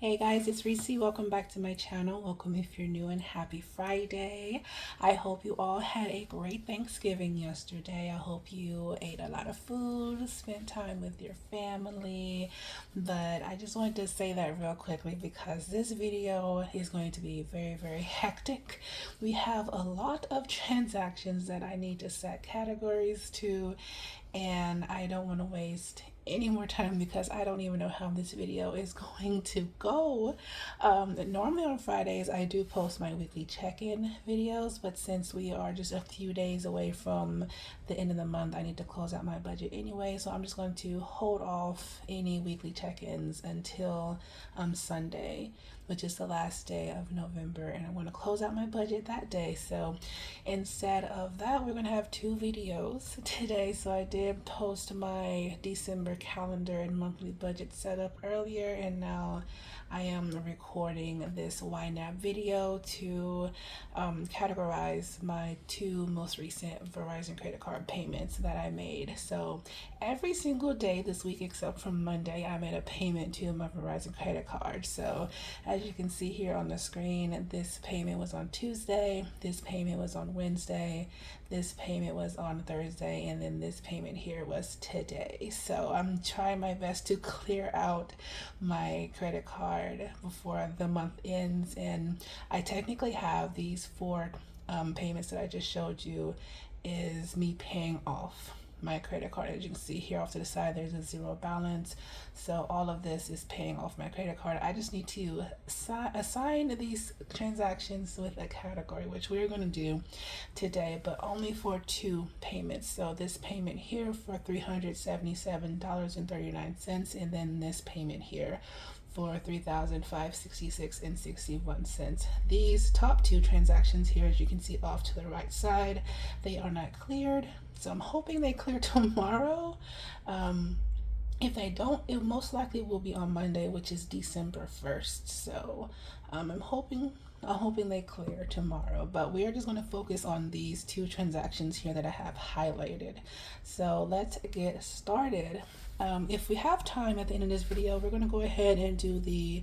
Hey guys, it's Reese. Welcome back to my channel. Welcome if you're new, and happy Friday. I hope you all had a great Thanksgiving yesterday. I hope you ate a lot of food, spent time with your family. But I just wanted to say that real quickly because this video is going to be very hectic. We have a lot of transactions that I need to set categories to, and I don't want to waste any more time because I don't even know how this video is going to go. Normally on Fridays I do post my weekly check-in videos, but since we are just a few days away from the end of the month, I need to close out my budget anyway, so I'm just going to hold off any weekly check-ins until Sunday, which is the last day of November, and I'm going to close out my budget that day. So instead of that, we're going to have two videos today. So I did post my December calendar and monthly budget setup earlier, and now I am recording this YNAB video to categorize my two most recent Verizon credit card payments that I made. So every single day this week except for Monday, I made a payment to my Verizon credit card. So as you can see here on the screen, this payment was on Tuesday, this payment was on Wednesday, this payment was on Thursday, and then this payment here was today. So I'm trying my best to clear out my credit card before the month ends, and I technically have these four payments that I just showed you is me paying off my credit card. As you can see here off to the side, there's a zero balance. So all of this is paying off my credit card. I just need to assign these transactions with a category, which we're going to do today, but only for two payments. So this payment here for $377.39, and then this payment here for $3,566.61. These top two transactions here, as you can see off to the right side, they are not cleared, so I'm hoping they clear tomorrow. If they don't, it most likely will be on Monday, which is December 1st. So I'm hoping they clear tomorrow, but we are just going to focus on these two transactions here that I have highlighted. So let's get started. If we have time at the end of this video, we're going to go ahead and do the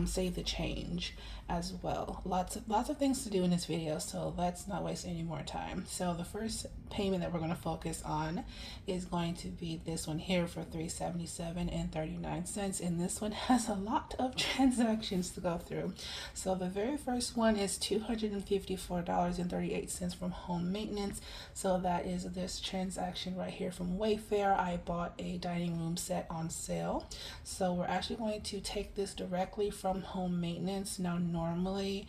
save the change as well. Lots of things to do in this video, so let's not waste any more time. So the first payment that we're going to focus on is going to be this one here for $377.39, and this one has a lot of transactions to go through. So the very first one is $254.38 from home maintenance. So that is this transaction right here from Wayfair. I bought a dining room set on sale, so we're actually going to take this directly from home maintenance. Now normally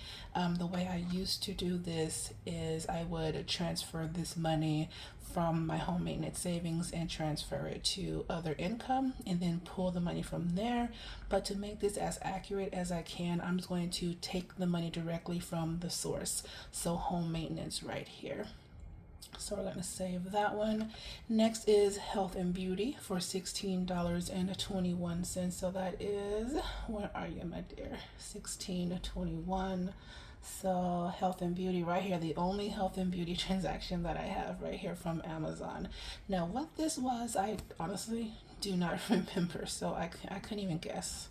the way I used to do this is I would transfer this money from my home maintenance savings and transfer it to other income and then pull the money from there. But to make this as accurate as I can, I'm just going to take the money directly from the source, so home maintenance right here. So we're going to save that one. Next is health and beauty for $16.21. So that is, where are you, my dear? $16.21. So health and beauty right here, the only health and beauty transaction that I have right here from Amazon. Now what this was, I honestly do not remember, so I couldn't even guess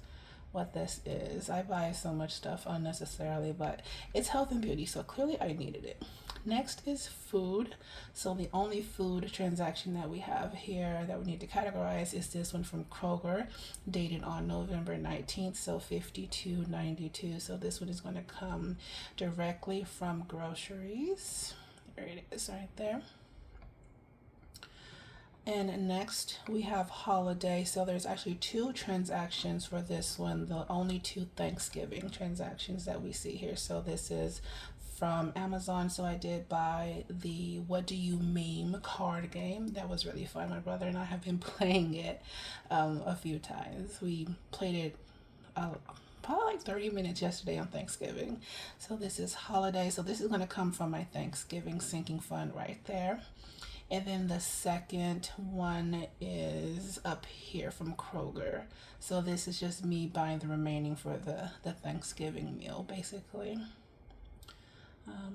what this is. I buy so much stuff unnecessarily, but it's health and beauty, so clearly I needed it. Next is food. So the only food transaction that we have here that we need to categorize is this one from Kroger, dated on November 19th, so $52.92. So this one is going to come directly from groceries. There it is right there. And next we have holiday. So there's actually two transactions for this one, the only two Thanksgiving transactions that we see here. So this is from Amazon. So I did buy the What Do You Meme card game. That was really fun. My brother and I have been playing it a few times. We played it probably like 30 minutes yesterday on Thanksgiving. So this is holiday. So this is going to come from my Thanksgiving sinking fund right there. And then the second one is up here from Kroger. So this is just me buying the remaining for the Thanksgiving meal, basically.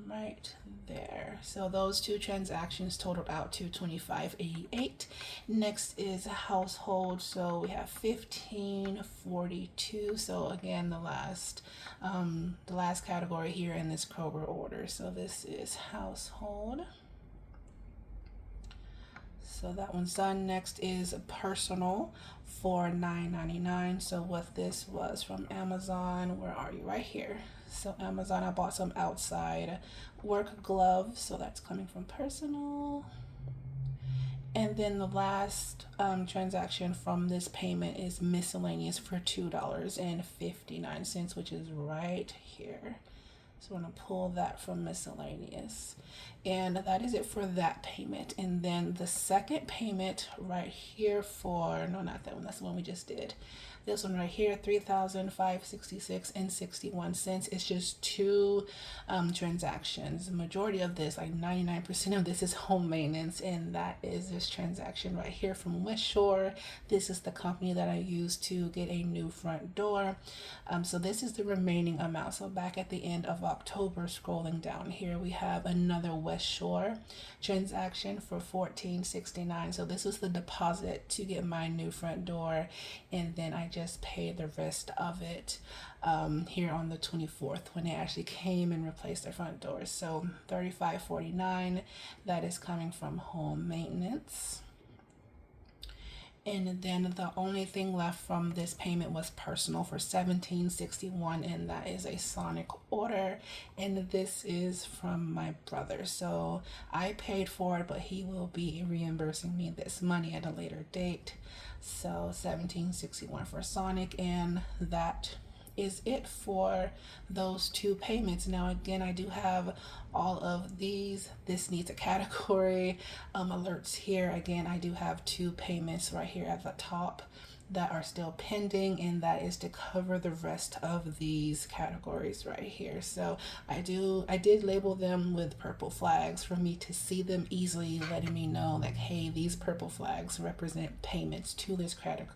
right there. So those two transactions totaled out to $25.88. Next is household. So we have $15.42. So again, the last category here in this Kroger order. So this is household. So that one's done. Next is personal for $9.99. So what this was from Amazon, where are you? Right here. So Amazon, I bought some outside work gloves. So that's coming from personal. And then the last transaction from this payment is miscellaneous for $2.59, which is right here. So I'm going to pull that from miscellaneous. And that is it for that payment. And then the second payment right here for, no, not that one, that's the one we just did. This one right here, $3,566.61. It's just two transactions. The majority of this, like 99% of this, is home maintenance, and that is this transaction right here from West Shore. This is the company that I used to get a new front door. So this is the remaining amount. So back at the end of October, scrolling down here, we have another West Shore transaction for $14.69. So this was the deposit to get my new front door, and then I just paid the rest of it here on the 24th when they actually came and replaced their front doors. So $35.49, that is coming from home maintenance. And then the only thing left from this payment was personal for $17.61, and that is a Sonic order, and this is from my brother. So I paid for it, but he will be reimbursing me this money at a later date. So $17.61 for Sonic, and that is it for those two payments. Now again, I do have all of these. This needs a category alerts here. Again, I do have two payments right here at the top that are still pending, and that is to cover the rest of these categories right here. So I did label them with purple flags for me to see them easily, letting me know like, hey, these purple flags represent payments to this credit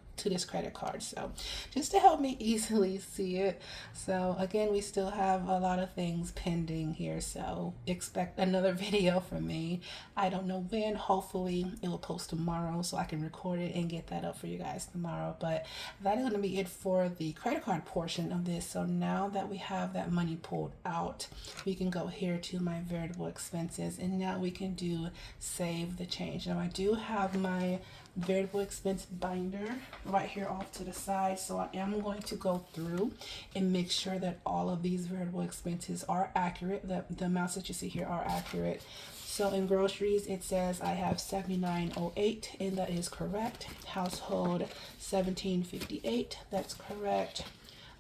card. So just to help me easily see it. So again, we still have a lot of things pending here, so expect another video from me. I don't know when. Hopefully it will post tomorrow so I can record it and get that up for you guys tomorrow. But that is going to be it for the credit card portion of this. So now that we have that money pulled out, we can go here to my variable expenses, and now we can do save the change. Now I do have my variable expense binder right here off to the side, so I am going to go through and make sure that all of these variable expenses are accurate, the amounts that you see here are accurate. So in groceries, it says I have $79.08, and that is correct. Household $17.58, that's correct.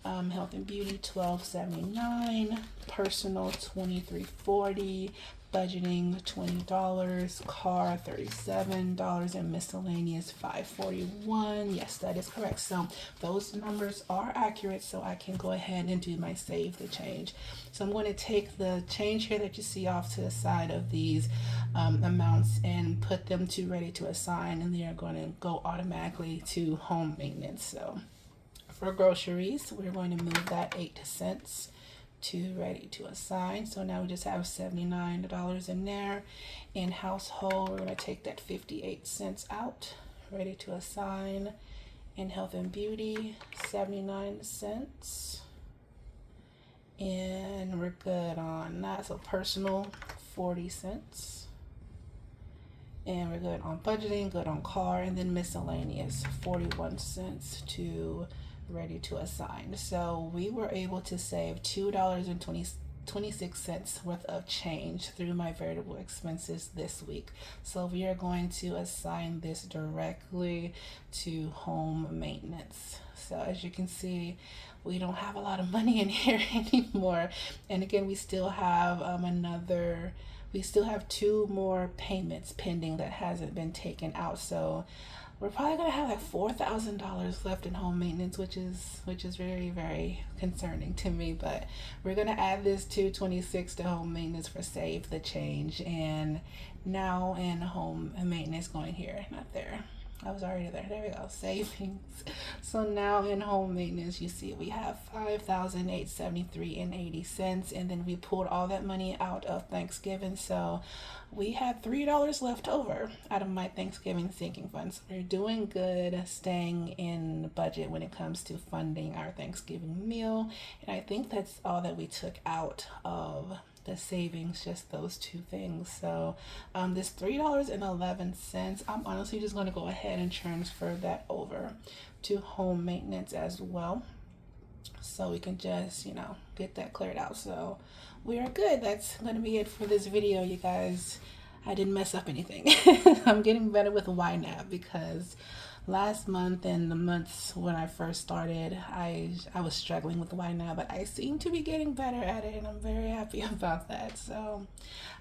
Health and beauty $12.79, personal $23.40, budgeting $20, car $37, and miscellaneous $5.41. Yes, that is correct. So those numbers are accurate, so I can go ahead and do my save the change. So I'm going to take the change here that you see off to the side of these amounts and put them to ready to assign, and they are going to go automatically to home maintenance. So for groceries, we're going to move that 8 cents to ready to assign. So now we just have $79 in there. In household, we're going to take that 58 cents out, ready to assign. In health and beauty, 79 cents. And we're good on that. So personal, 40 cents. And we're good on budgeting, good on car, and then miscellaneous, 41 cents to ready to assign. So we were able to save $2.26 worth of change through my variable expenses this week. So we are going to assign this directly to home maintenance. So as you can see, we don't have a lot of money in here anymore. And again, we still have two more payments pending that hasn't been taken out. So we're probably gonna have like $4,000 left in home maintenance, which is very, very concerning to me. But we're gonna add this $2.26 to home maintenance for save the change, and now in home maintenance going here, not there. I was already there. There we go. Savings. So now in home maintenance, you see we have 5,873 and 80 cents, and then we pulled all that money out of Thanksgiving. So we had $3 left over out of my Thanksgiving sinking funds. We're doing good, staying in budget when it comes to funding our Thanksgiving meal, and I think that's all that we took out of the savings, just those two things. So this $3.11, I'm honestly just going to go ahead and transfer that over to home maintenance as well, so we can just, get that cleared out. So we are good. That's going to be it for this video, you guys. I didn't mess up anything. I'm getting better with YNAB because last month and the months when I first started, I was struggling with YNAB, but I seem to be getting better at it, and I'm very happy about that. So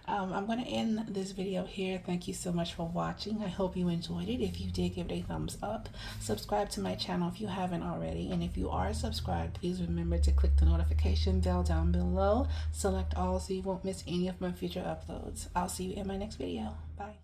I'm going to end this video here. Thank you so much for watching. I hope you enjoyed it. If you did, give it a thumbs up. Subscribe to my channel if you haven't already, and if you are subscribed, please remember to click the notification bell down below. Select all so you won't miss any of my future uploads. I'll see you in my next video. Bye.